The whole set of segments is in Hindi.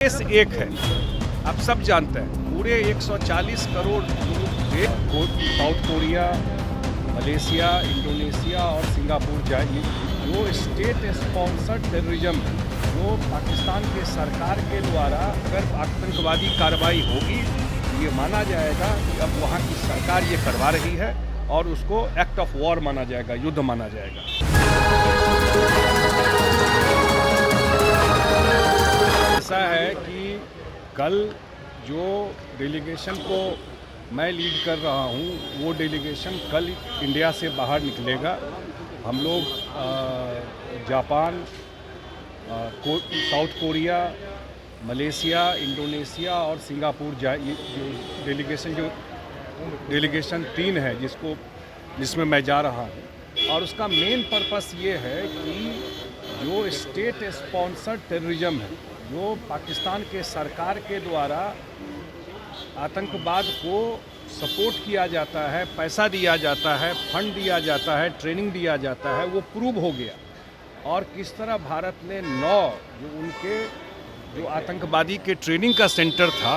देश एक है, आप सब जानते हैं। पूरे 140 करोड़ लोग साउथ कोरिया, मलेशिया, इंडोनेशिया और सिंगापुर जाएंगे। जो स्टेट स्पॉन्सर्ड टेररिज्म है, जो पाकिस्तान के सरकार के द्वारा अगर आतंकवादी कार्रवाई होगी, ये माना जाएगा कि अब वहाँ की सरकार ये करवा रही है और उसको एक्ट ऑफ वॉर माना जाएगा, युद्ध माना जाएगा। ऐसा है कि कल जो डेलीगेशन को मैं लीड कर रहा हूँ, वो डेलीगेशन कल इंडिया से बाहर निकलेगा। हम लोग Japan, south Korea, Malaysia, Indonesia और सिंगापुर ये जो डेलीगेशन 3 है जिसमें मैं जा रहा हूँ। और उसका मेन पर्पस ये है कि जो स्टेट स्पॉन्सर्ड टेररिज्म है, जो पाकिस्तान के सरकार के द्वारा आतंकवाद को सपोर्ट किया जाता है, पैसा दिया जाता है, फंड दिया जाता है, ट्रेनिंग दिया जाता है, वो प्रूव हो गया। और किस तरह भारत ने 9 जो उनके जो आतंकवादी के ट्रेनिंग का सेंटर था,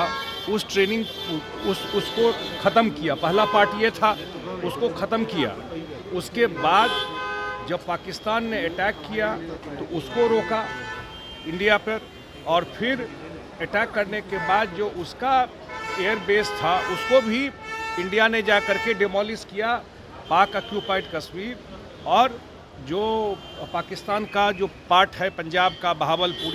उस ट्रेनिंग उसको ख़त्म किया। पहला पार्ट ये था, उसको ख़त्म किया। उसके बाद जब पाकिस्तान ने अटैक किया तो उसको रोका इंडिया पर, और फिर अटैक करने के बाद जो उसका एयर बेस था उसको भी इंडिया ने जा करके डिमोलिश किया, पाक ऑक्यूपाइड कश्मीर। और जो पाकिस्तान का जो पार्ट है पंजाब का, बहावलपुर,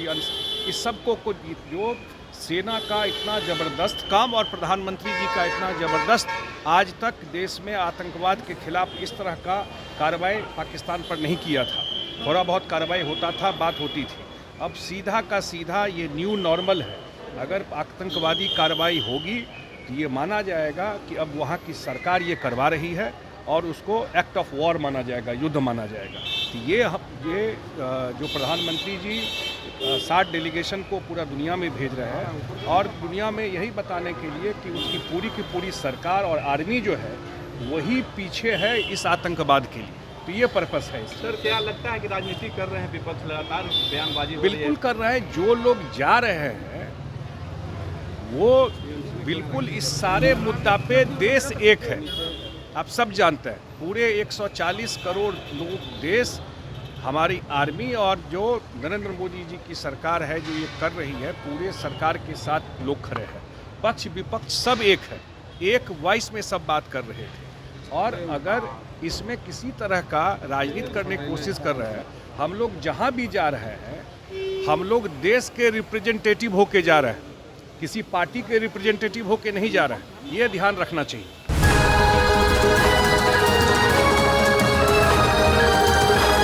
इस सब को जो सेना का इतना ज़बरदस्त काम और प्रधानमंत्री जी का इतना ज़बरदस्त, आज तक देश में आतंकवाद के खिलाफ इस तरह का कार्रवाई पाकिस्तान पर नहीं किया था। थोड़ा बहुत कार्रवाई होता था, बात होती थी। अब सीधा का सीधा ये न्यू नॉर्मल है। अगर आतंकवादी कार्रवाई होगी तो ये माना जाएगा कि अब वहाँ की सरकार ये करवा रही है और उसको एक्ट ऑफ वॉर माना जाएगा, युद्ध माना जाएगा। तो ये जो प्रधानमंत्री जी 60 डेलीगेशन को पूरा दुनिया में भेज रहे हैं, और दुनिया में यही बताने के लिए कि उसकी पूरी की पूरी सरकार और आर्मी जो है वही पीछे है इस आतंकवाद के लिए। तो ये पर्पस है। सर, क्या लगता है कि राजनीति कर रहे हैं विपक्ष, लगातार बयानबाजी हो रही है? बिल्कुल कर रहे हैं। जो लोग जा रहे हैं वो बिल्कुल इस सारे मुद्दा पे देश एक है, आप सब जानते हैं। पूरे 140 करोड़ लोग, देश, हमारी आर्मी और जो नरेंद्र मोदी जी की सरकार है जो ये कर रही है, पूरे सरकार के साथ लोग खड़े हैं। पक्ष विपक्ष सब एक है, एक वॉइस में सब बात कर रहे थे। और अगर इसमें किसी तरह का राजनीति करने की कोशिश कर रहे हैं, हम लोग जहाँ भी जा रहे हैं, हम लोग देश के रिप्रेजेंटेटिव होके जा रहे हैं, किसी पार्टी के रिप्रेजेंटेटिव होके नहीं जा रहे हैं। ये ध्यान रखना चाहिए।